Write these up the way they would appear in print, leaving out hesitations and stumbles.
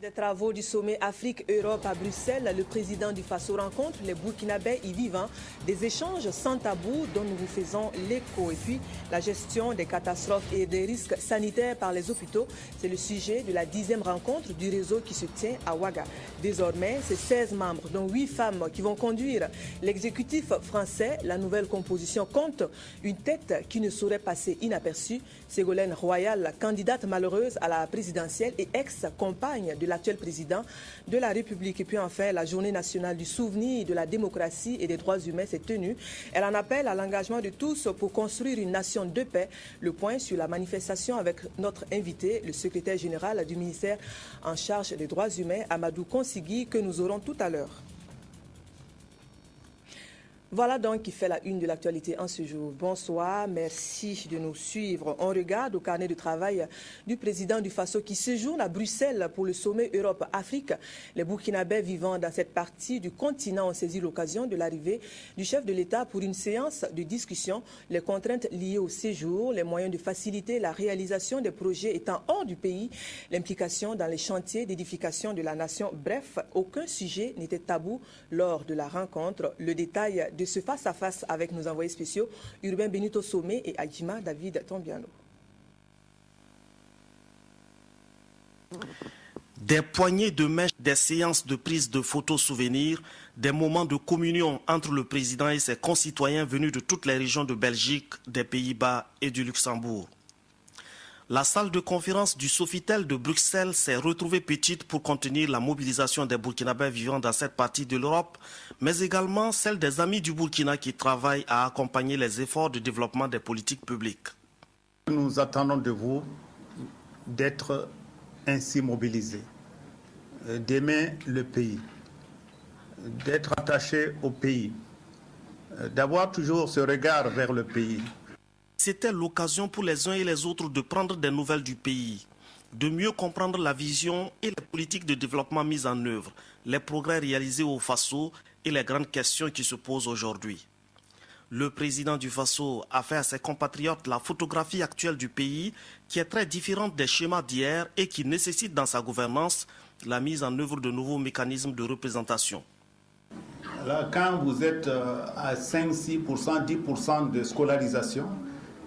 Des travaux du sommet Afrique-Europe à Bruxelles, le président du Faso rencontre les Burkinabés y vivant, des échanges sans tabou dont nous vous faisons l'écho. Et puis, la gestion des catastrophes et des risques sanitaires par les hôpitaux, c'est le sujet de la 10e rencontre du réseau qui se tient à Ouaga. Désormais, c'est 16 membres, dont 8 femmes, qui vont conduire l'exécutif français. La nouvelle composition compte une tête qui ne saurait passer inaperçue. Ségolène Royal, candidate malheureuse à la présidentielle et ex-compagne de l'actuel président de la République. Et puis enfin, la journée nationale du souvenir de la démocratie et des droits humains s'est tenue. Elle en appelle à l'engagement de tous pour construire une nation de paix. Le point sur la manifestation avec notre invité, le secrétaire général du ministère en charge des droits humains, Amadou Konsigui, que nous aurons tout à l'heure. Voilà donc qui fait la une de l'actualité en ce jour. Bonsoir, merci de nous suivre. On regarde au carnet de travail du président du Faso qui séjourne à Bruxelles pour le sommet Europe-Afrique. Les Burkinabés vivant dans cette partie du continent ont saisi l'occasion de l'arrivée du chef de l'État pour une séance de discussion. Les contraintes liées au séjour, les moyens de faciliter la réalisation des projets étant hors du pays, l'implication dans les chantiers d'édification de la nation. Bref, aucun sujet n'était tabou lors de la rencontre. Le détail de ce face-à-face avec nos envoyés spéciaux, Urbain Benito Somé et Adjima David Tombiano. Des poignées de main, des séances de prise de photos souvenirs, des moments de communion entre le président et ses concitoyens venus de toutes les régions de Belgique, des Pays-Bas et du Luxembourg. La salle de conférence du Sofitel de Bruxelles s'est retrouvée petite pour contenir la mobilisation des Burkinabés vivant dans cette partie de l'Europe, mais également celle des amis du Burkina qui travaillent à accompagner les efforts de développement des politiques publiques. Nous attendons de vous d'être ainsi mobilisés, d'aimer le pays, d'être attachés au pays, d'avoir toujours ce regard vers le pays. C'était l'occasion pour les uns et les autres de prendre des nouvelles du pays, de mieux comprendre la vision et les politiques de développement mises en œuvre, les progrès réalisés au Faso et les grandes questions qui se posent aujourd'hui. Le président du Faso a fait à ses compatriotes la photographie actuelle du pays qui est très différente des schémas d'hier et qui nécessite dans sa gouvernance la mise en œuvre de nouveaux mécanismes de représentation. Là, quand vous êtes à 5, 6%, 10% de scolarisation,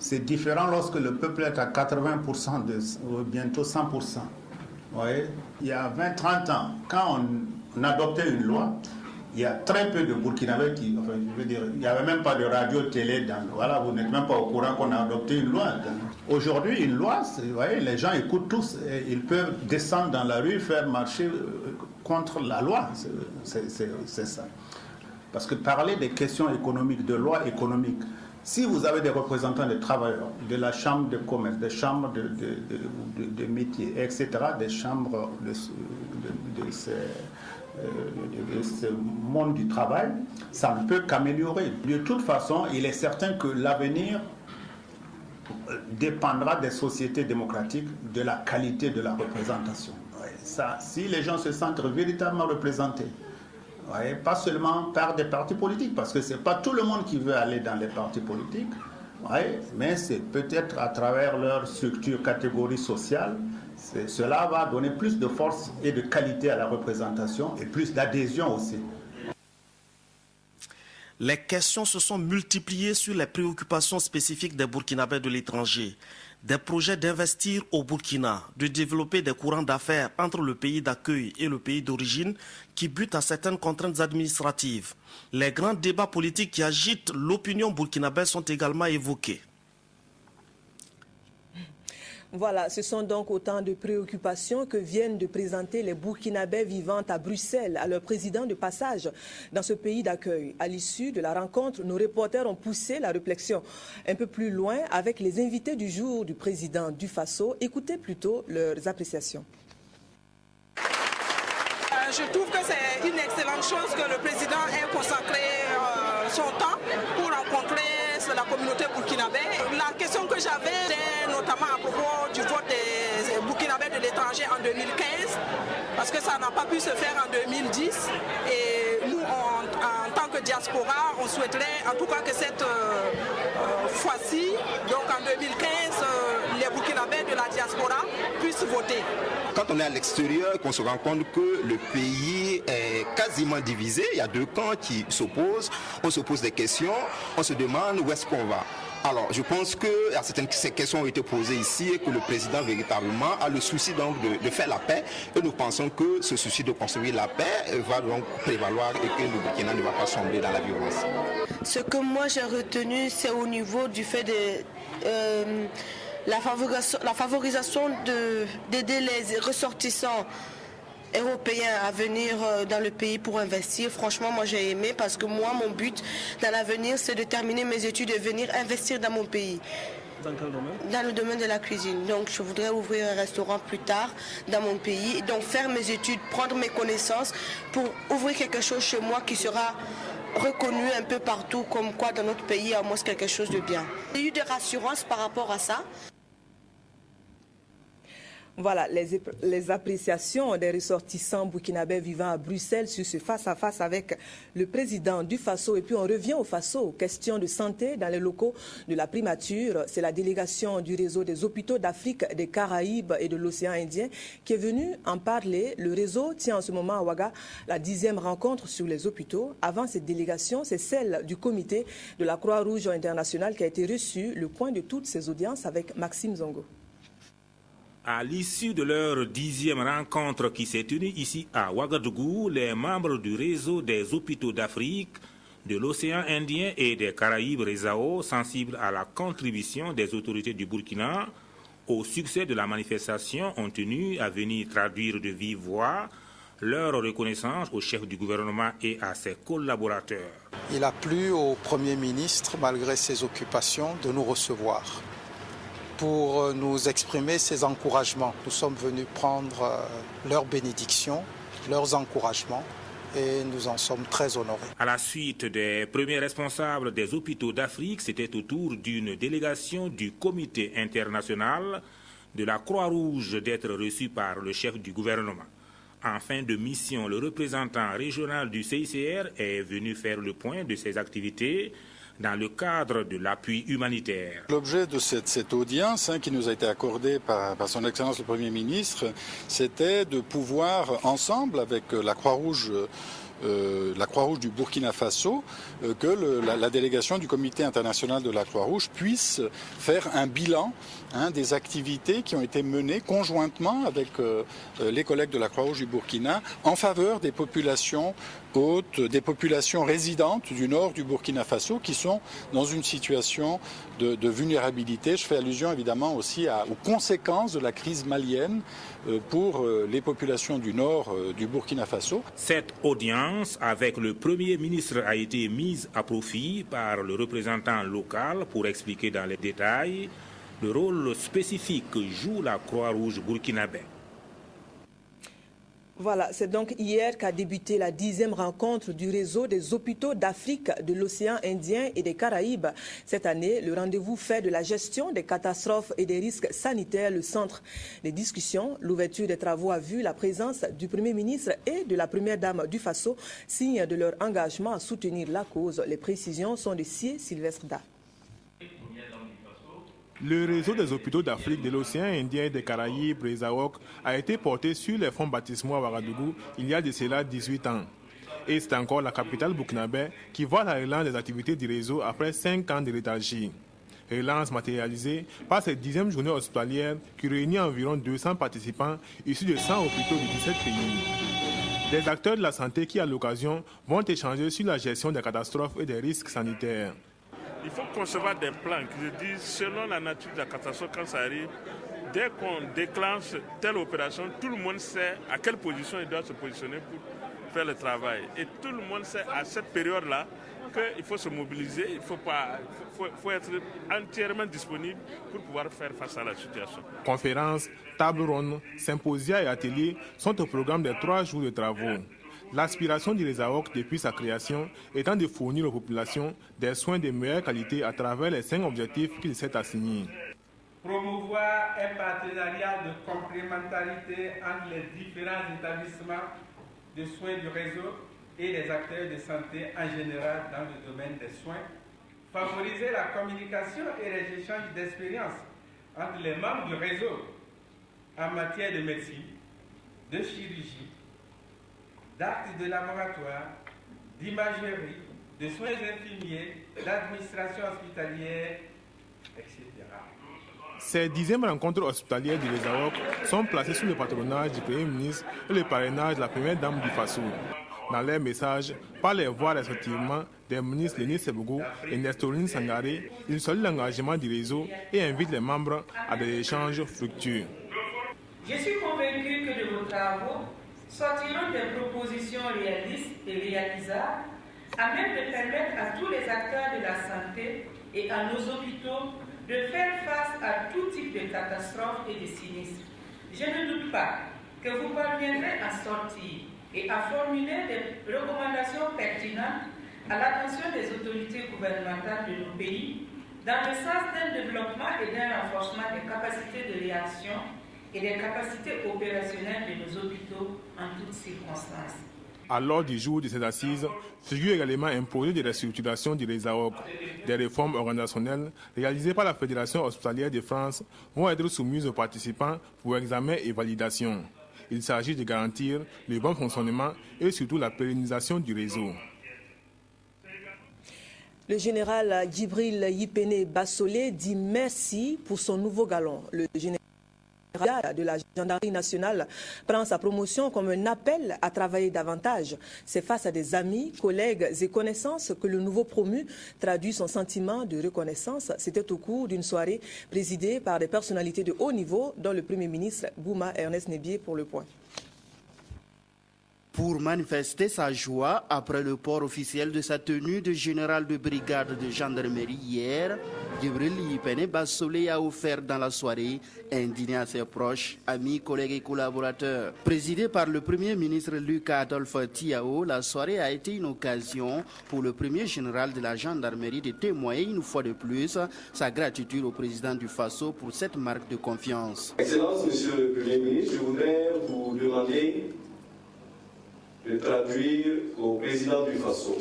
c'est différent lorsque le peuple est à 80%, bientôt 100%. Vous voyez, il y a 20-30 ans, quand on adoptait une loi, il y a très peu de Burkinabés qui, enfin, je veux dire, il n'y avait même pas de radio, télé, voilà, vous n'êtes même pas au courant qu'on a adopté une loi. Aujourd'hui, une loi, vous voyez, les gens écoutent tous, et ils peuvent descendre dans la rue, faire marcher contre la loi, c'est ça. Parce que parler des questions économiques, de loi économique, si vous avez des représentants des travailleurs, de la chambre de commerce, des chambres de métiers, etc., des chambres de ce monde du travail, ça ne peut qu'améliorer. De toute façon, il est certain que l'avenir dépendra des sociétés démocratiques, de la qualité de la représentation. Ça, si les gens se sentent véritablement représentés, ouais, pas seulement par des partis politiques, parce que ce n'est pas tout le monde qui veut aller dans les partis politiques, ouais, mais c'est peut-être à travers leur structure, catégorie sociale, cela va donner plus de force et de qualité à la représentation et plus d'adhésion aussi. Les questions se sont multipliées sur les préoccupations spécifiques des Burkinabés de l'étranger. Des projets d'investir au Burkina, de développer des courants d'affaires entre le pays d'accueil et le pays d'origine qui butent à certaines contraintes administratives. Les grands débats politiques qui agitent l'opinion burkinabé sont également évoqués. Voilà, ce sont donc autant de préoccupations que viennent de présenter les Burkinabés vivant à Bruxelles à leur président de passage dans ce pays d'accueil. À l'issue de la rencontre, nos reporters ont poussé la réflexion un peu plus loin avec les invités du jour du président du Faso. Écoutez plutôt leurs appréciations. Je trouve que c'est une excellente chose que le président ait consacré son temps pour rencontrer la communauté burkinabé. La question que j'avais, c'est notamment à propos du vote des Burkinabés de l'étranger en 2015, parce que ça n'a pas pu se faire en 2010. Et nous, en tant que diaspora, on souhaiterait en tout cas que cette fois-ci, donc en 2015, les Burkinabés de la diaspora puissent voter. Quand on est à l'extérieur, qu'on se rend compte que le pays est quasiment divisé, il y a deux camps qui s'opposent, on se pose des questions, on se demande où est-ce qu'on va. Alors, je pense que ces questions ont été posées ici et que le président véritablement a le souci donc de faire la paix. Et nous pensons que ce souci de construire la paix va donc prévaloir et que le Burkina ne va pas sombrer dans la violence. Ce que moi j'ai retenu, c'est au niveau du fait de la favorisation d'aider les ressortissants européens à venir dans le pays pour investir. Franchement, moi j'ai aimé parce que moi, mon but dans l'avenir, c'est de terminer mes études et venir investir dans mon pays. Dans quel domaine? Dans le domaine de la cuisine. Donc je voudrais ouvrir un restaurant plus tard dans mon pays. Donc faire mes études, prendre mes connaissances pour ouvrir quelque chose chez moi qui sera reconnu un peu partout, comme quoi dans notre pays, il y a au moins quelque chose de bien. J'ai eu des rassurances par rapport à ça. Voilà les appréciations des ressortissants burkinabés vivant à Bruxelles sur ce face-à-face avec le président du Faso. Et puis on revient au Faso, question de santé dans les locaux de la primature. C'est la délégation du réseau des hôpitaux d'Afrique, des Caraïbes et de l'océan Indien qui est venue en parler. Le réseau tient en ce moment à Ouaga la 10e rencontre sur les hôpitaux. Avant cette délégation, c'est celle du comité de la Croix-Rouge internationale qui a été reçue. Le point de toutes ces audiences avec Maxime Zongo. À l'issue de leur 10e rencontre qui s'est tenue ici à Ouagadougou, les membres du réseau des hôpitaux d'Afrique, de l'océan Indien et des Caraïbes RESAO, sensibles à la contribution des autorités du Burkina au succès de la manifestation, ont tenu à venir traduire de vive voix leur reconnaissance au chef du gouvernement et à ses collaborateurs. Il a plu au Premier ministre, malgré ses occupations, de nous recevoir pour nous exprimer ses encouragements. Nous sommes venus prendre leurs bénédictions, leurs encouragements et nous en sommes très honorés. À la suite des premiers responsables des hôpitaux d'Afrique, c'était au tour d'une délégation du comité international de la Croix-Rouge d'être reçue par le chef du gouvernement. En fin de mission, le représentant régional du CICR est venu faire le point de ses activités dans le cadre de l'appui humanitaire. L'objet de cette audience qui nous a été accordée par son Excellence le Premier ministre, c'était de pouvoir, ensemble avec la Croix-Rouge du Burkina Faso, que la délégation du Comité international de la Croix-Rouge puisse faire un bilan des activités qui ont été menées conjointement avec les collègues de la Croix-Rouge du Burkina en faveur des populations hôtes, des populations résidentes du nord du Burkina Faso qui sont dans une situation de vulnérabilité. Je fais allusion évidemment aussi aux conséquences de la crise malienne pour les populations du nord du Burkina Faso. Cette audience avec le Premier ministre a été mise à profit par le représentant local pour expliquer dans les détails le rôle spécifique que joue la Croix-Rouge burkinabé. Voilà, c'est donc hier qu'a débuté la 10e rencontre du réseau des hôpitaux d'Afrique, de l'océan Indien et des Caraïbes. Cette année, le rendez-vous fait de la gestion des catastrophes et des risques sanitaires le centre des discussions. L'ouverture des travaux a vu la présence du Premier ministre et de la Première Dame du Faso, signe de leur engagement à soutenir la cause. Les précisions sont de Sylvestre Da. Le réseau des hôpitaux d'Afrique, de l'océan Indien et des Caraïbes, RESAOC, a été porté sur les fonds baptismaux à Ouagadougou il y a de cela 18 ans. Et c'est encore la capitale burkinabé qui voit la relance des activités du réseau après 5 ans de léthargie. Relance matérialisée par cette 10e journée hospitalière qui réunit environ 200 participants issus de 100 hôpitaux de 17 pays. Des acteurs de la santé qui, à l'occasion, vont échanger sur la gestion des catastrophes et des risques sanitaires. Il faut concevoir des plans qui disent, selon la nature de la catastrophe, quand ça arrive, dès qu'on déclenche telle opération, tout le monde sait à quelle position il doit se positionner pour faire le travail. Et tout le monde sait à cette période-là qu'il faut se mobiliser, il faut être entièrement disponible pour pouvoir faire face à la situation. Conférences, tables rondes, symposia et ateliers sont au programme des 3 jours de travaux. L'aspiration du RESAOC depuis sa création étant de fournir aux populations des soins de meilleure qualité à travers les 5 objectifs qu'il s'est assignés. Promouvoir un partenariat de complémentarité entre les différents établissements de soins du réseau et les acteurs de santé en général dans le domaine des soins. Favoriser la communication et les échanges d'expériences entre les membres du réseau en matière de médecine, de chirurgie, d'actes de laboratoire, d'imagerie, de soins infirmiers, d'administration hospitalière, etc. Ces 10e rencontres hospitalières du Résaoc sont placées sous le patronage du Premier ministre et le parrainage de la Première Dame du Faso. Dans leur message, par les voix respectivement des ministres Léné Sebougou et Nestorine Sangaré, ils saluent l'engagement du réseau et invitent les membres à des échanges fructueux. Je suis convaincu que de vos travaux sortiront des propositions réalistes et réalisables à même de permettre à tous les acteurs de la santé et à nos hôpitaux de faire face à tout type de catastrophes et de sinistres. Je ne doute pas que vous parviendrez à sortir et à formuler des recommandations pertinentes à l'attention des autorités gouvernementales de nos pays dans le sens d'un développement et d'un renforcement des capacités de réaction et des capacités opérationnelles de nos hôpitaux en toutes circonstances. À l'ordre du jour de ces assises, figure également un projet de restructuration du Résaoc. Des réformes organisationnelles réalisées par la Fédération hospitalière de France vont être soumises aux participants pour examen et validation. Il s'agit de garantir le bon fonctionnement et surtout la pérennisation du réseau. Le général Djibril Yipene Bassolé dit merci pour son nouveau galon. Le général de la gendarmerie nationale prend sa promotion comme un appel à travailler davantage. C'est face à des amis, collègues et connaissances que le nouveau promu traduit son sentiment de reconnaissance. C'était au cours d'une soirée présidée par des personnalités de haut niveau, dont le Premier ministre Bouma Ernest Nebié pour Le Point. Pour manifester sa joie après le port officiel de sa tenue de général de brigade de gendarmerie hier, Djibril Yipene Bassolé a offert dans la soirée un dîner à ses proches, amis, collègues et collaborateurs. Présidé par le Premier ministre Lucas Adolphe Tiao, la soirée a été une occasion pour le premier général de la gendarmerie de témoigner une fois de plus sa gratitude au président du Faso pour cette marque de confiance. Excellence, Monsieur le Premier ministre, je voudrais vous demander de traduire au président du Faso,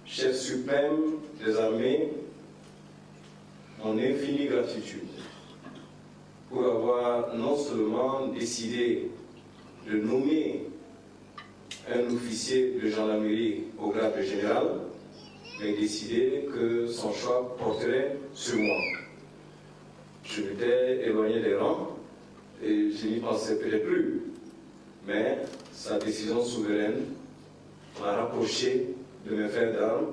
chef suprême des armées, mon infinie gratitude pour avoir non seulement décidé de nommer un officier de gendarmerie au grade de général, mais décidé que son choix porterait sur moi. Je m'étais éloigné des rangs et je n'y pensais peut-être plus, mais sa décision souveraine m'a rapproché de mes frères d'armes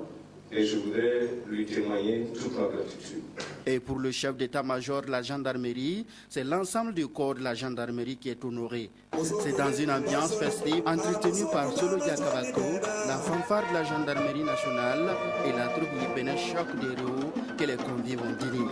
et je voudrais lui témoigner toute ma gratitude. Et pour le chef d'état-major de la gendarmerie, c'est l'ensemble du corps de la gendarmerie qui est honoré. C'est dans une ambiance festive entretenue par Solo Diakabako, la fanfare de la gendarmerie nationale et la troupe Yipene Choc des Héros que les convives ont dîné.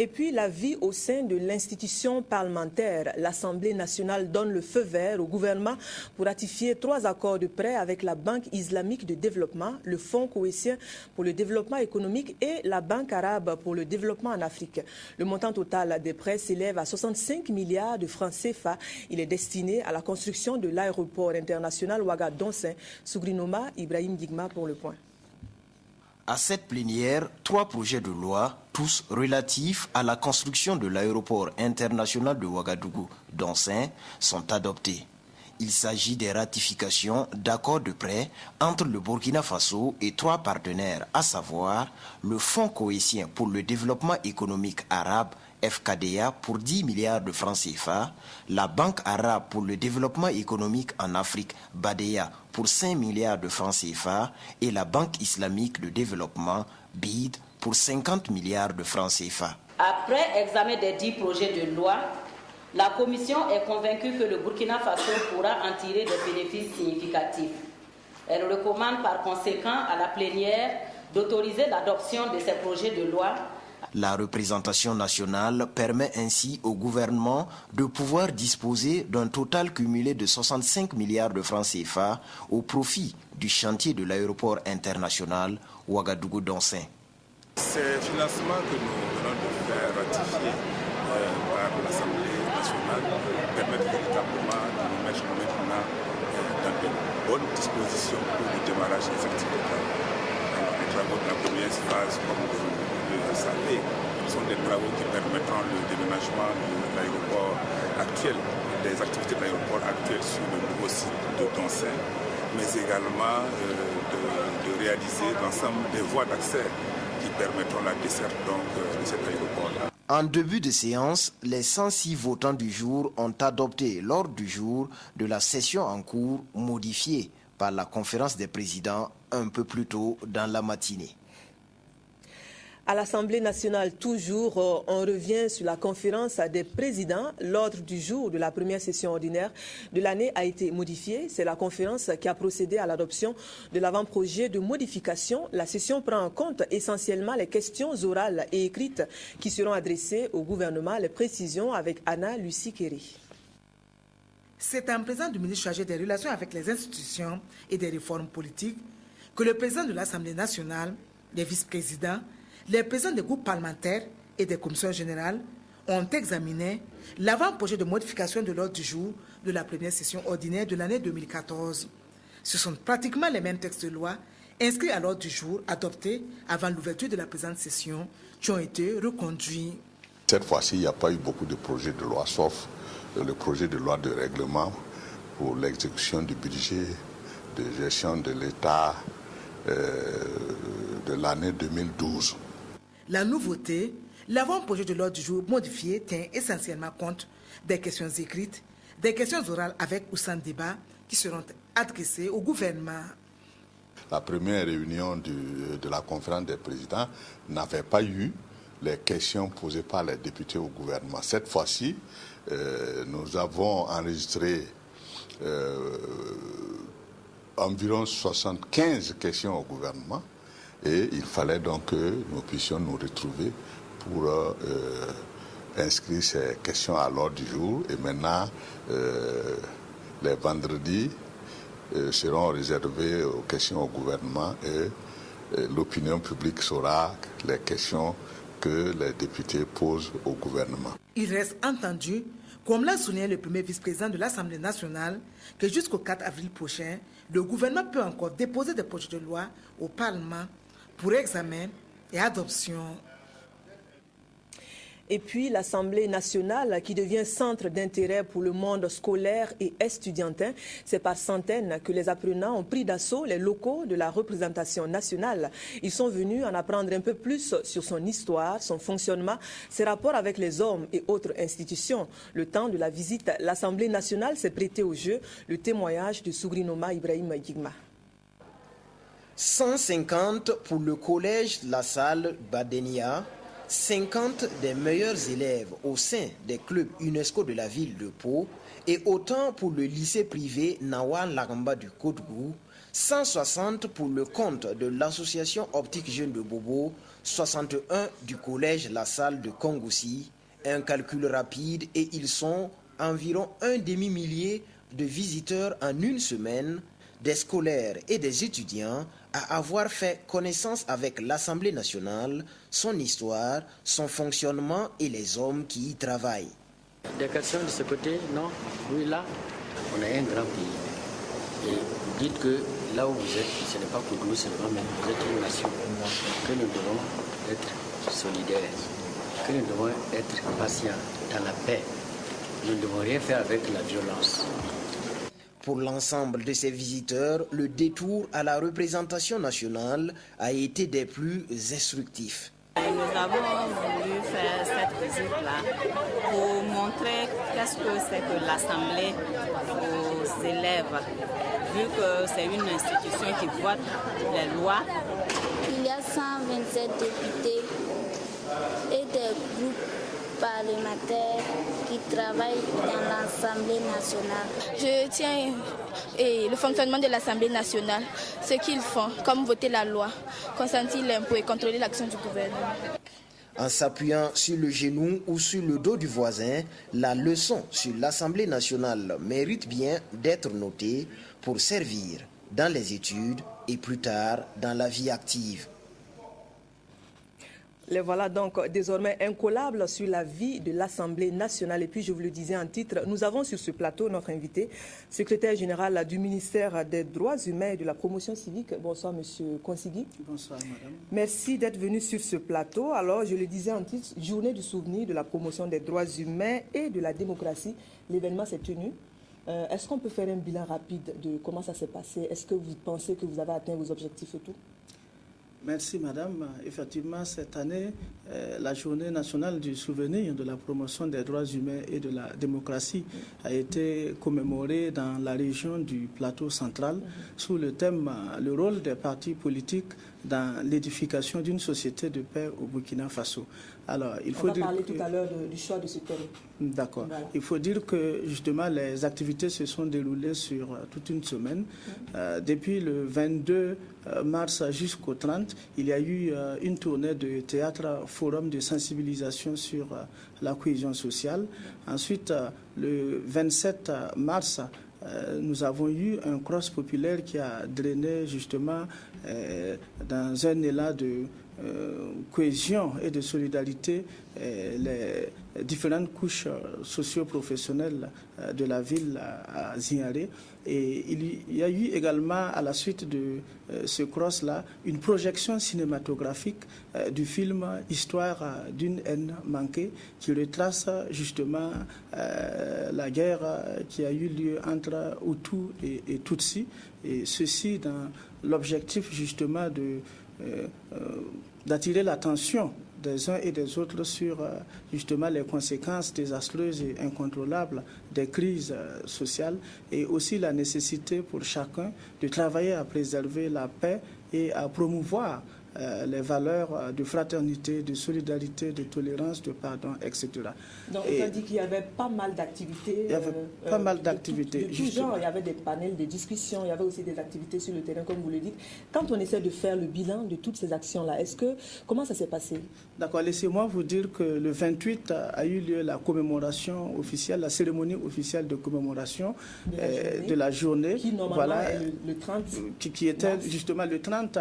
Et puis la vie au sein de l'institution parlementaire. L'Assemblée nationale donne le feu vert au gouvernement pour ratifier 3 accords de prêt avec la Banque islamique de développement, le Fonds koweïtien pour le développement économique et la Banque arabe pour le développement en Afrique. Le montant total des prêts s'élève à 65 milliards de francs CFA. Il est destiné à la construction de l'aéroport international Ouagadougou. Sougrinoma, Ibrahim Digma pour Le Point. À cette plénière, 3 projets de loi, tous relatifs à la construction de l'aéroport international de Ouagadougou-Donsin, sont adoptés. Il s'agit des ratifications d'accords de prêt entre le Burkina Faso et 3 partenaires, à savoir le Fonds koweïtien pour le développement économique arabe, FKDA, pour 10 milliards de francs CFA, la Banque arabe pour le développement économique en Afrique, BADEA, pour 5 milliards de francs CFA, et la Banque islamique de développement, BID, pour 50 milliards de francs CFA. Après examen des 10 projets de loi, la Commission est convaincue que le Burkina Faso pourra en tirer des bénéfices significatifs. Elle recommande par conséquent à la plénière d'autoriser l'adoption de ces projets de loi. La représentation nationale permet ainsi au gouvernement de pouvoir disposer d'un total cumulé de 65 milliards de francs CFA au profit du chantier de l'aéroport international Ouagadougou-Donsin. Ces financements que nous venons de faire ratifier par l'Assemblée nationale permettent véritablement de nous mettre maintenant dans de bonnes dispositions pour le démarrage effectif des travaux. Alors, les travaux de la première phase, comme vous le savez, sont des travaux qui permettront le déménagement de l'aéroport actuel, des activités de l'aéroport actuel sur le nouveau site de Doncin, mais également de réaliser l'ensemble des voies d'accès qui permettront la desserte donc, de cet aéroport-là. En début de séance, les 106 votants du jour ont adopté l'ordre du jour de la session en cours modifiée par la conférence des présidents un peu plus tôt dans la matinée. À l'Assemblée nationale, toujours, on revient sur la conférence des présidents. L'ordre du jour de la première session ordinaire de l'année a été modifié. C'est la conférence qui a procédé à l'adoption de l'avant-projet de modification. La session prend en compte essentiellement les questions orales et écrites qui seront adressées au gouvernement. Les précisions avec Anna Lucie Kéry. C'est en présence du ministre chargé des relations avec les institutions et des réformes politiques que le président de l'Assemblée nationale, les vice-présidents, les présidents des groupes parlementaires et des commissions générales ont examiné l'avant-projet de modification de l'ordre du jour de la première session ordinaire de l'année 2014. Ce sont pratiquement les mêmes textes de loi inscrits à l'ordre du jour adoptés avant l'ouverture de la présente session qui ont été reconduits. Cette fois-ci, il n'y a pas eu beaucoup de projets de loi, sauf le projet de loi de règlement pour l'exécution du budget de gestion de l'État de l'année 2012. La nouveauté, l'avant-projet de l'ordre du jour modifié tient essentiellement compte des questions écrites, des questions orales avec ou sans débat qui seront adressées au gouvernement. La première réunion de la conférence des présidents n'avait pas eu les questions posées par les députés au gouvernement. Cette fois-ci, nous avons enregistré environ 75 questions au gouvernement. Et il fallait donc que nous puissions nous retrouver pour inscrire ces questions à l'ordre du jour. Et maintenant, les vendredis seront réservés aux questions au gouvernement et l'opinion publique saura les questions que les députés posent au gouvernement. Il reste entendu, comme l'a souligné le premier vice-président de l'Assemblée nationale, que jusqu'au 4 avril prochain, le gouvernement peut encore déposer des projets de loi au Parlement pour examen et adoption. Et puis l'Assemblée nationale qui devient centre d'intérêt pour le monde scolaire et estudiantin. C'est par centaines que les apprenants ont pris d'assaut les locaux de la représentation nationale. Ils sont venus en apprendre un peu plus sur son histoire, son fonctionnement, ses rapports avec les hommes et autres institutions. Le temps de la visite, l'Assemblée nationale s'est prêtée au jeu. Le témoignage de Sougrinoma Ibrahim Gigma. 150 pour le collège La Salle Badenia, 50 des meilleurs élèves au sein des clubs UNESCO de la ville de Pau et autant pour le lycée privé Nawan Lagamba du Côte-Gou, 160 pour le compte de l'association optique jeune de Bobo, 61 du collège La Salle de Kongoussi. Un calcul rapide et ils sont environ un demi-millier de visiteurs en une semaine, des scolaires et des étudiants à avoir fait connaissance avec l'Assemblée nationale, son histoire, son fonctionnement et les hommes qui y travaillent. Des questions de ce côté, non? Oui, là, on est un grand pays. Et vous dites que là où vous êtes, ce n'est pas pour nous seulement, mais vous êtes une nation. Que nous devons être solidaires, que nous devons être patients dans la paix. Nous ne devons rien faire avec la violence. Pour l'ensemble de ces visiteurs, le détour à la représentation nationale a été des plus instructifs. Nous avons voulu faire cette visite-là pour montrer qu'est-ce que c'est que l'Assemblée aux élèves, vu que c'est une institution qui vote les lois. Il y a 127 députés et des groupes parlementaires qui travaillent dans l'Assemblée nationale. Je tiens le fonctionnement de l'Assemblée nationale, ce qu'ils font, comme voter la loi, consentir l'impôt et contrôler l'action du gouvernement. En s'appuyant sur le genou ou sur le dos du voisin, la leçon sur l'Assemblée nationale mérite bien d'être notée pour servir dans les études et plus tard dans la vie active. Les voilà donc désormais incollables sur la vie de l'Assemblée nationale. Et puis, je vous le disais en titre, nous avons sur ce plateau notre invité, secrétaire général du ministère des Droits humains et de la promotion civique. Bonsoir, Monsieur Consigui. Bonsoir, madame. Merci d'être venu sur ce plateau. Alors, je le disais en titre, journée du souvenir de la promotion des droits humains et de la démocratie. L'événement s'est tenu. Est-ce qu'on peut faire un bilan rapide de comment ça s'est passé? Est-ce que vous pensez que vous avez atteint vos objectifs et tout? Merci, madame. Effectivement, cette année, la journée nationale du souvenir de la promotion des droits humains et de la démocratie a été commémorée dans la région du plateau central sous le thème « Le rôle des partis politiques dans l'édification d'une société de paix au Burkina Faso ». Alors, On va parler tout à l'heure du choix de ce thème. D'accord. Voilà. Il faut dire que justement les activités se sont déroulées sur toute une semaine. Depuis le 22 mars jusqu'au 30, il y a eu une tournée de théâtre forum de sensibilisation sur la cohésion sociale. Ensuite, le 27 mars, nous avons eu un cross populaire qui a drainé justement dans un élan de cohésion et de solidarité les différentes couches socio-professionnelles de la ville à Zinaré. Et il y a eu également, à la suite de ce cross-là, une projection cinématographique du film « Histoire d'une haine manquée » qui retrace justement la guerre qui a eu lieu entre Hutus et Tutsis, et ceci dans l'objectif justement d'attirer l'attention des uns et des autres sur justement les conséquences désastreuses et incontrôlables des crises sociales, et aussi la nécessité pour chacun de travailler à préserver la paix et à promouvoir les valeurs de fraternité, de solidarité, de tolérance, de pardon, etc. Donc, on a dit qu'il y avait pas mal d'activités. Il y avait pas mal d'activités. De tout genre, il y avait des panels de discussion, il y avait aussi des activités sur le terrain, comme vous le dites. Quand on essaie de faire le bilan de toutes ces actions-là, comment ça s'est passé? D'accord, laissez-moi vous dire que le 28 a eu lieu la commémoration officielle, la cérémonie officielle de commémoration de la journée. Qui normalement est le 30 qui était mars. Justement le 30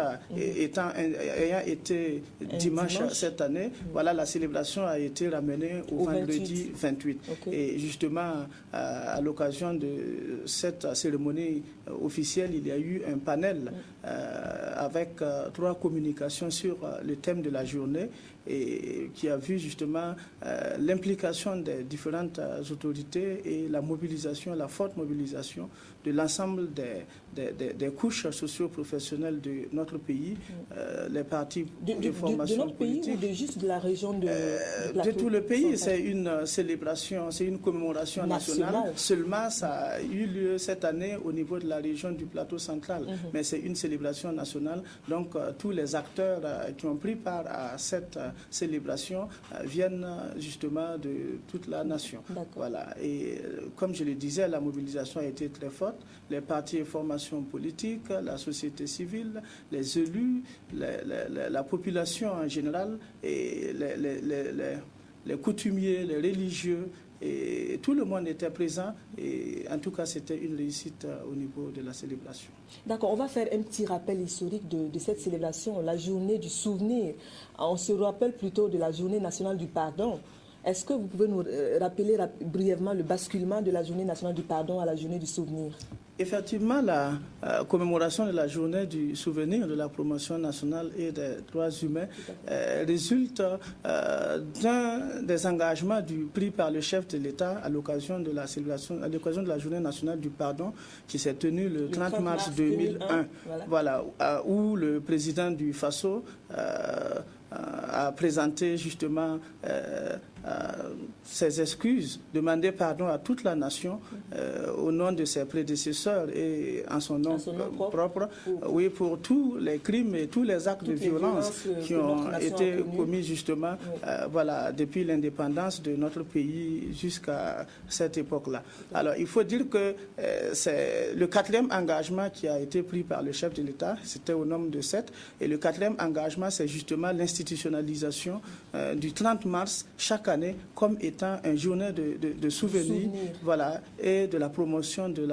ayant été dimanche cette année. Voilà, la célébration a été ramenée au vendredi 28. Okay. Et justement, à l'occasion de cette cérémonie officielle, il y a eu un panel avec 3 communications sur le thème de la journée, et qui a vu justement l'implication des différentes autorités et la forte mobilisation de l'ensemble des couches socio-professionnelles de notre pays, les partis de formation de notre politique. Pays ou juste de la région de tout le pays. C'est une célébration, c'est une commémoration nationale. Seulement, ça a eu lieu cette année au niveau de la région du plateau central. Mais c'est une célébration nationale. Donc, tous les acteurs qui ont pris part à cette célébration viennent justement de toute la nation. Voilà. Et comme je le disais, la mobilisation a été très forte. Les partis et formations politiques, la société civile, les élus, la population en général, et les coutumiers, les religieux, et tout le monde était présent. Et en tout cas, c'était une réussite au niveau de la célébration. D'accord, on va faire un petit rappel historique de cette célébration, la journée du souvenir. On se rappelle plutôt de la journée nationale du pardon. Est-ce que vous pouvez nous rappeler brièvement le basculement de la journée nationale du pardon à la journée du souvenir? Effectivement, la commémoration de la journée du souvenir de la promotion nationale et des droits humains résulte d'un des engagements pris par le chef de l'État à l'occasion de la célébration, à l'occasion de la journée nationale du pardon qui s'est tenue le 30 mars 2001. Voilà, où le président du Faso a présenté justement ses excuses, demandé pardon à toute la nation au nom de ses prédécesseurs et en son nom propre, oui, pour tous les crimes et tous les actes de violence qui ont été commis justement voilà, depuis l'indépendance de notre pays jusqu'à cette époque-là. Alors, il faut dire que c'est le 4e engagement qui a été pris par le chef de l'État, c'était au nombre de 7, et le 4e engagement, c'est justement l'institutionnalisation du 30 mars chaque année année comme étant une journée de souvenirs, voilà, et de la promotion des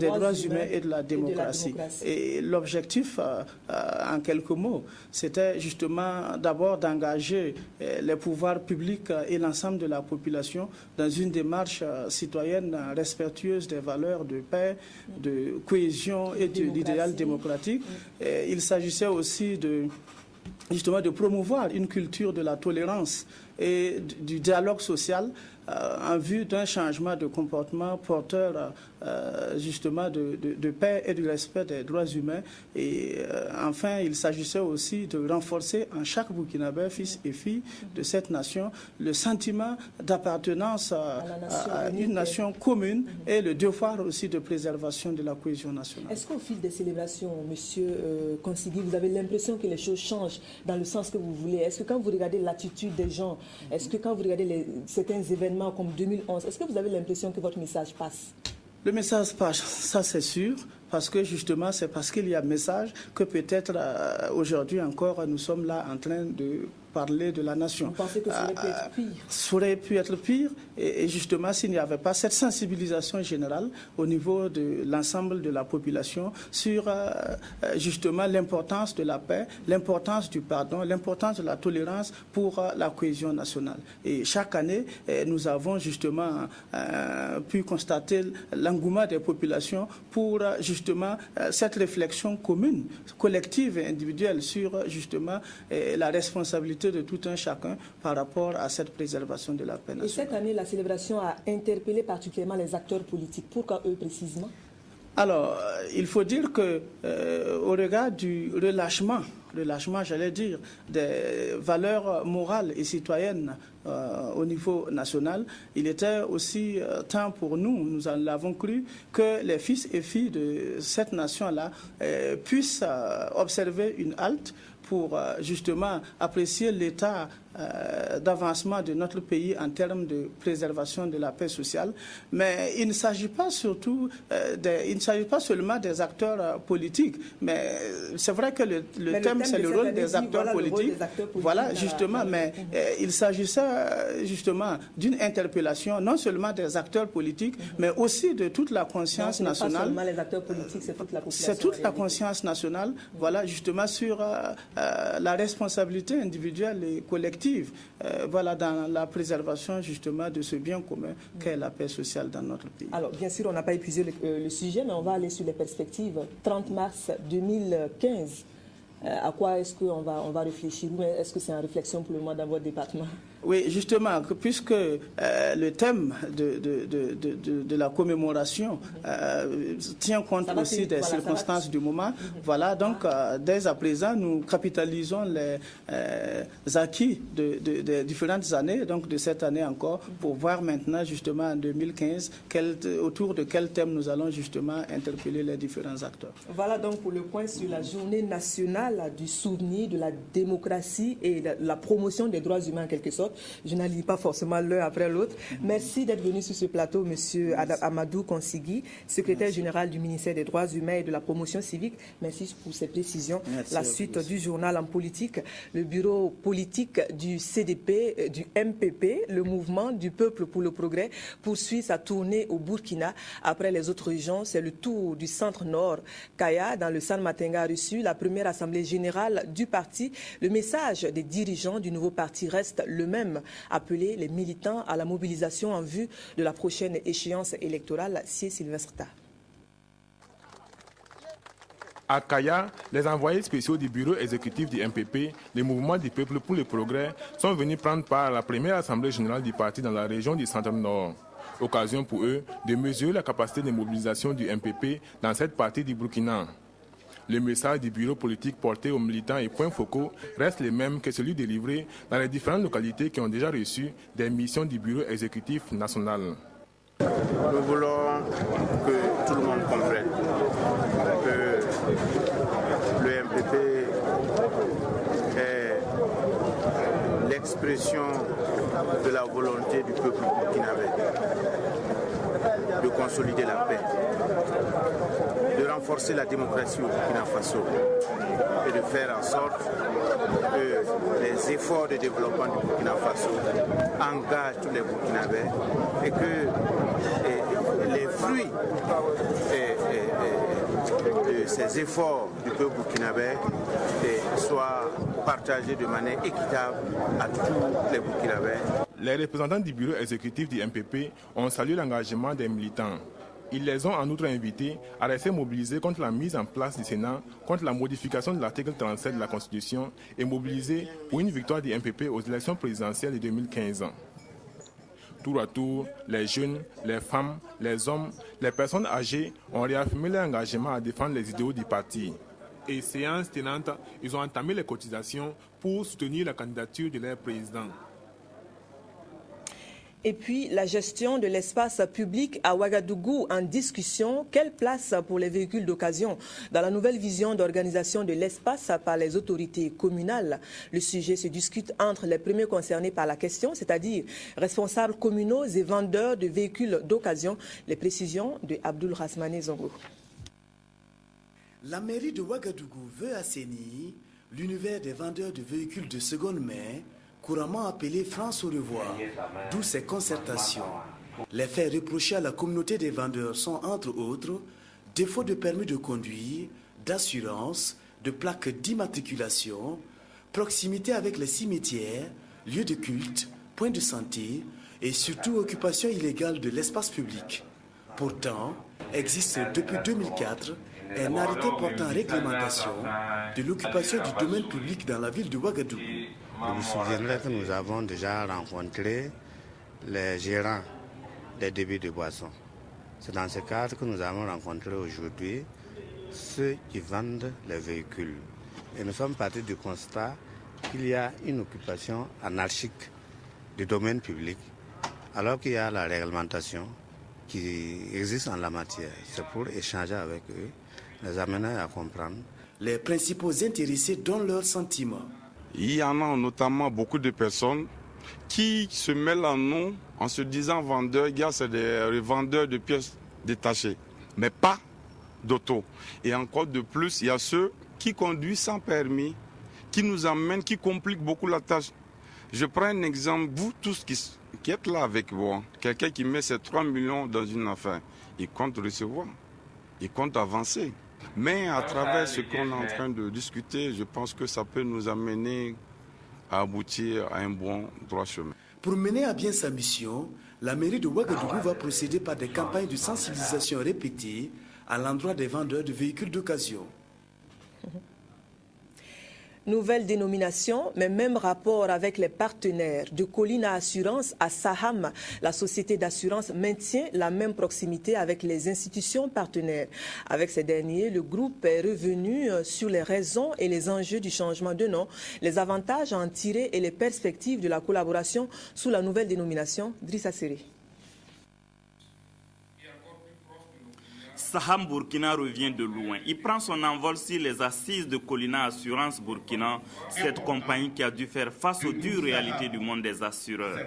droits humains et de la démocratie. Et l'objectif, en quelques mots, c'était justement d'abord d'engager les pouvoirs publics et l'ensemble de la population dans une démarche citoyenne respectueuse des valeurs de paix, de cohésion et de l'idéal démocratique. Et il s'agissait aussi justement de promouvoir une culture de la tolérance et du dialogue social en vue d'un changement de comportement porteur justement de paix et du respect des droits humains. Et enfin, il s'agissait aussi de renforcer en chaque Burkinabé, fils et filles de cette nation, le sentiment d'appartenance à une nation commune et le devoir aussi de préservation de la cohésion nationale. Est-ce qu'au fil des célébrations, Monsieur Consigui, vous avez l'impression que les choses changent dans le sens que vous voulez? Est-ce que quand vous regardez l'attitude des gens, est-ce que quand vous regardez certains événements comme 2011, est-ce que vous avez l'impression que votre message passe? Le message passe, ça c'est sûr, parce que justement c'est parce qu'il y a message que peut-être aujourd'hui encore nous sommes là en train de parler de la nation. Vous pensez que ça aurait pu être pire? Ça aurait pu être pire, et justement s'il n'y avait pas cette sensibilisation générale au niveau de l'ensemble de la population sur justement l'importance de la paix, l'importance du pardon, l'importance de la tolérance pour la cohésion nationale. Et chaque année, nous avons justement pu constater l'engouement des populations pour justement cette réflexion commune, collective et individuelle sur justement la responsabilité de tout un chacun par rapport à cette préservation de la paix nationale. Et cette année, la célébration a interpellé particulièrement les acteurs politiques. Pourquoi eux précisément? Alors, il faut dire que au regard du relâchement, j'allais dire, des valeurs morales et citoyennes au niveau national, il était aussi temps pour nous l'avons cru, que les fils et filles de cette nation-là puissent observer une halte pour justement apprécier l'état d'avancement de notre pays en termes de préservation de la paix sociale. Mais il ne s'agit pas surtout, il ne s'agit pas seulement des acteurs politiques, mais c'est vrai que le thème c'est le rôle des acteurs politiques. Voilà, justement, mais il s'agissait justement d'une interpellation non seulement des acteurs politiques, mais aussi de toute la conscience nationale. Pas seulement les acteurs politiques, c'est toute la population. C'est toute la conscience nationale, voilà, justement sur la responsabilité individuelle et collective, voilà, dans la préservation justement de ce bien commun qu'est la paix sociale dans notre pays. Alors, bien sûr, on n'a pas épuisé le sujet, mais on va aller sur les perspectives. 30 mars 2015, à quoi est-ce qu'on va réfléchir? Ou est-ce que c'est en réflexion pour le moment dans votre département? Oui, justement, puisque le thème de la commémoration tient compte aussi des circonstances du moment, voilà, donc dès à présent, nous capitalisons les acquis de différentes années, donc de cette année encore, pour voir maintenant, justement, en 2015, autour de quel thème nous allons justement interpeller les différents acteurs. Voilà donc pour le point sur la journée nationale du souvenir de la démocratie et la promotion des droits humains en quelque sorte. Je n'en lis pas forcément l'un après l'autre. Merci d'être venu sur ce plateau, Monsieur Amadou Consigui, secrétaire général du ministère des Droits humains et de la promotion civique. Merci pour ces précisions. Merci. La suite du journal en politique, le bureau politique du CDP, du MPP, le mouvement du peuple pour le progrès, poursuit sa tournée au Burkina. Après les autres régions, c'est le tour du centre-nord. Kaya, dans le San Matenga, a reçu la première assemblée générale du parti. Le message des dirigeants du nouveau parti reste le même: appeler les militants à la mobilisation en vue de la prochaine échéance électorale. C'est Sylvestre. À Kaya, les envoyés spéciaux du bureau exécutif du MPP, le mouvement du peuple pour le progrès, sont venus prendre part à la première assemblée générale du parti dans la région du Centre-Nord. Occasion pour eux de mesurer la capacité de mobilisation du MPP dans cette partie du Burkina. Le message du bureau politique porté aux militants et points focaux reste le même que celui délivré dans les différentes localités qui ont déjà reçu des missions du bureau exécutif national. Nous voulons que tout le monde comprenne que le MPP est l'expression de la volonté du peuple burkinabé de consolider la paix, de renforcer renforcer la démocratie au Burkina Faso et de faire en sorte que les efforts de développement du Burkina Faso engagent tous les Burkinabés et que les fruits de ces efforts du peuple burkinabé soient partagés de manière équitable à tous les Burkinabés. Les représentants du bureau exécutif du MPP ont salué l'engagement des militants. Ils les ont en outre invités à rester mobilisés contre la mise en place du Sénat, contre la modification de l'article 37 de la Constitution et mobilisés pour une victoire du MPP aux élections présidentielles de 2015. Tour à tour, les jeunes, les femmes, les hommes, les personnes âgées ont réaffirmé leur engagement à défendre les idéaux du parti. Et séance tenante, ils ont entamé les cotisations pour soutenir la candidature de leur président. Et puis, la gestion de l'espace public à Ouagadougou en discussion. Quelle place pour les véhicules d'occasion dans la nouvelle vision d'organisation de l'espace par les autorités communales? Le sujet se discute entre les premiers concernés par la question, c'est-à-dire responsables communaux et vendeurs de véhicules d'occasion. Les précisions de Abdul Rasmane Zongo. La mairie de Ouagadougou veut assainir l'univers des vendeurs de véhicules de seconde main, couramment appelé France au revoir, d'où ces concertations. Les faits reprochés à la communauté des vendeurs sont entre autres défaut de permis de conduire, d'assurance, de plaques d'immatriculation, proximité avec les cimetières, lieux de culte, points de santé et surtout occupation illégale de l'espace public. Pourtant, existe depuis 2004 un arrêté portant réglementation de l'occupation du domaine public dans la ville de Ouagadougou. Vous vous souviendrez que nous avons déjà rencontré les gérants des débits de boissons. C'est dans ce cadre que nous avons rencontré aujourd'hui ceux qui vendent les véhicules. Et nous sommes partis du constat qu'il y a une occupation anarchique du domaine public, alors qu'il y a la réglementation qui existe en la matière. C'est pour échanger avec eux, les amener à comprendre. Les principaux intéressés donnent leurs sentiments. Il y en a notamment beaucoup de personnes qui se mêlent en nous en se disant vendeurs. Il y a des vendeurs de pièces détachées, mais pas d'auto. Et encore de plus, il y a ceux qui conduisent sans permis, qui nous amènent, qui compliquent beaucoup la tâche. Je prends un exemple, vous tous qui êtes là avec moi, quelqu'un qui met ses 3 millions dans une affaire, il compte recevoir, il compte avancer. Mais à travers ce qu'on est en train de discuter, je pense que ça peut nous amener à aboutir à un bon droit chemin. Pour mener à bien sa mission, la mairie de Ouagadougou va procéder par des campagnes de sensibilisation répétées à l'endroit des vendeurs de véhicules d'occasion. Nouvelle dénomination, mais même rapport avec les partenaires. De Colina Assurance à Saham, la société d'assurance maintient la même proximité avec les institutions partenaires. Avec ces derniers, le groupe est revenu sur les raisons et les enjeux du changement de nom, les avantages à en tirer et les perspectives de la collaboration sous la nouvelle dénomination. Drissa Seri. Saham Burkina revient de loin. Il prend son envol sur les assises de Colina Assurance Burkina, cette compagnie qui a dû faire face aux dures réalités du monde des assureurs.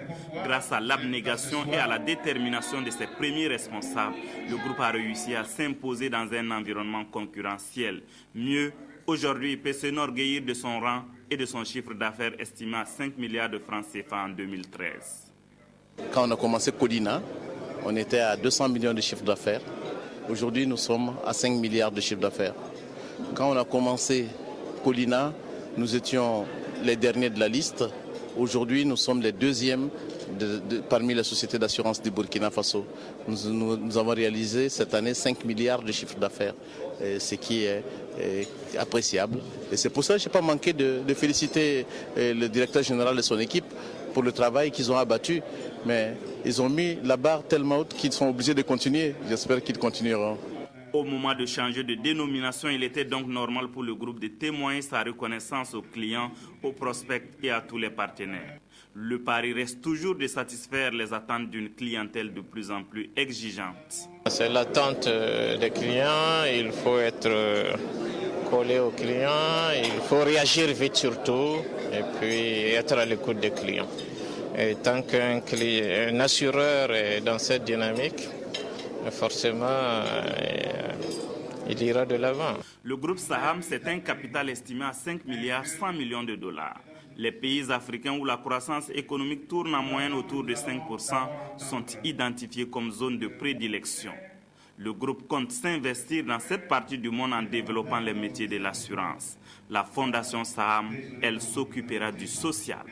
Grâce à l'abnégation et à la détermination de ses premiers responsables, le groupe a réussi à s'imposer dans un environnement concurrentiel. Mieux, aujourd'hui, il peut s'enorgueillir de son rang et de son chiffre d'affaires estimé à 5 milliards de francs CFA en 2013. Quand on a commencé Colina, on était à 200 millions de chiffre d'affaires. Aujourd'hui, nous sommes à 5 milliards de chiffre d'affaires. Quand on a commencé Colina, nous étions les derniers de la liste. Aujourd'hui, nous sommes les deuxièmes parmi les sociétés d'assurance du Burkina Faso. Nous avons réalisé cette année 5 milliards de chiffre d'affaires, ce qui est appréciable. Et c'est pour ça que je n'ai pas manqué de féliciter le directeur général et son équipe pour le travail qu'ils ont abattu. Mais ils ont mis la barre tellement haute qu'ils sont obligés de continuer. J'espère qu'ils continueront. Au moment de changer de dénomination, il était donc normal pour le groupe de témoigner sa reconnaissance aux clients, aux prospects et à tous les partenaires. Le pari reste toujours de satisfaire les attentes d'une clientèle de plus en plus exigeante. C'est l'attente des clients, il faut être collé aux clients, il faut réagir vite surtout et puis être à l'écoute des clients. Et tant qu'un assureur est dans cette dynamique, forcément, il ira de l'avant. Le groupe Saham, c'est un capital estimé à 5 milliards 100 millions de dollars. Les pays africains où la croissance économique tourne en moyenne autour de 5% sont identifiés comme zone de prédilection. Le groupe compte s'investir dans cette partie du monde en développant les métiers de l'assurance. La Fondation Saham, elle s'occupera du social.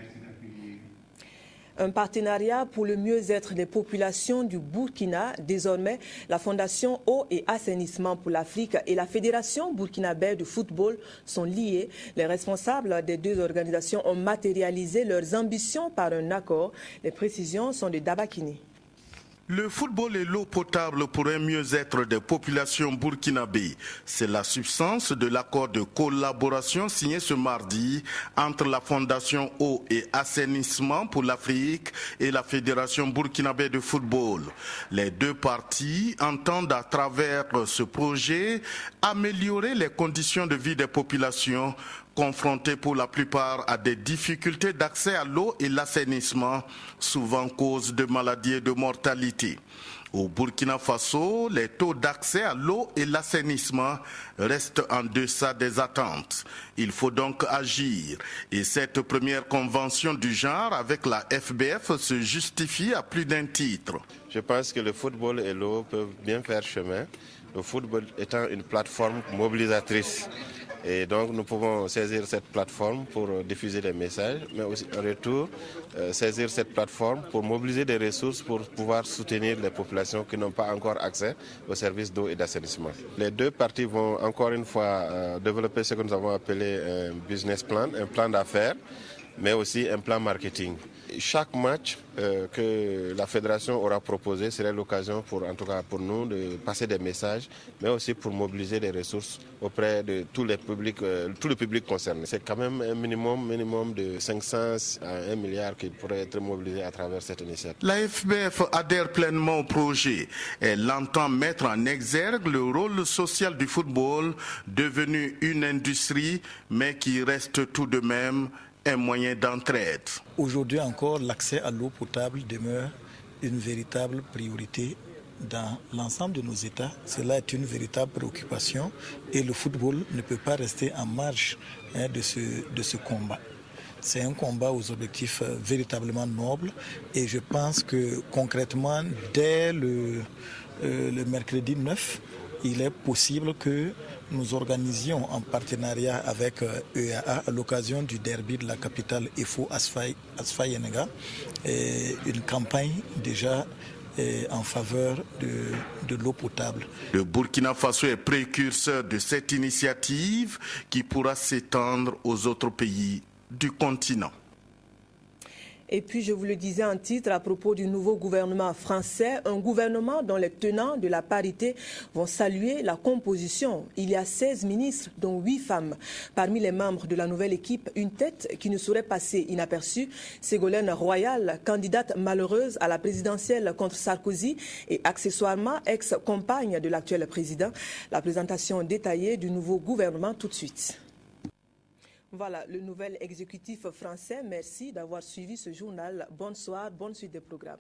Un partenariat pour le mieux-être des populations du Burkina. Désormais, la Fondation Eau et Assainissement pour l'Afrique et la Fédération burkinabé de football sont liés. Les responsables des deux organisations ont matérialisé leurs ambitions par un accord. Les précisions sont de Dabakini. Le football et l'eau potable pour un mieux-être des populations burkinabées. C'est la substance de l'accord de collaboration signé ce mardi entre la Fondation Eau et Assainissement pour l'Afrique et la Fédération burkinabé de football. Les deux parties entendent à travers ce projet améliorer les conditions de vie des populations confrontés pour la plupart à des difficultés d'accès à l'eau et l'assainissement, souvent cause de maladies et de mortalité. Au Burkina Faso, les taux d'accès à l'eau et l'assainissement restent en deçà des attentes. Il faut donc agir. Et cette première convention du genre avec la FBF se justifie à plus d'un titre. Je pense que le football et l'eau peuvent bien faire chemin. Le football étant une plateforme mobilisatrice. Et donc nous pouvons saisir cette plateforme pour diffuser des messages, mais aussi en retour saisir cette plateforme pour mobiliser des ressources pour pouvoir soutenir les populations qui n'ont pas encore accès aux services d'eau et d'assainissement. Les deux parties vont encore une fois développer ce que nous avons appelé un business plan, un plan d'affaires, mais aussi un plan marketing. Chaque match que la fédération aura proposé serait l'occasion, en tout cas pour nous, de passer des messages, mais aussi pour mobiliser des ressources auprès de tout le public concerné. C'est quand même un minimum de 500 à 1 milliard qui pourrait être mobilisé à travers cette initiative. La FBF adhère pleinement au projet. Elle entend mettre en exergue le rôle social du football, devenu une industrie, mais qui reste tout de même un moyen d'entraide. Aujourd'hui encore, l'accès à l'eau potable demeure une véritable priorité dans l'ensemble de nos États. Cela est une véritable préoccupation et le football ne peut pas rester en marge de ce combat. C'est un combat aux objectifs véritablement nobles et je pense que concrètement, dès le mercredi 9, il est possible que nous organisions en partenariat avec EAA à l'occasion du derby de la capitale Efo Asfayenega une campagne déjà en faveur de l'eau potable. Le Burkina Faso est précurseur de cette initiative qui pourra s'étendre aux autres pays du continent. Et puis, je vous le disais en titre à propos du nouveau gouvernement français, un gouvernement dont les tenants de la parité vont saluer la composition. Il y a 16 ministres, dont 8 femmes. Parmi les membres de la nouvelle équipe, une tête qui ne saurait passer inaperçue, Ségolène Royal, candidate malheureuse à la présidentielle contre Sarkozy et accessoirement ex-compagne de l'actuel président. La présentation détaillée du nouveau gouvernement tout de suite. Voilà le nouvel exécutif français. Merci d'avoir suivi ce journal. Bonsoir, bonne suite des programmes.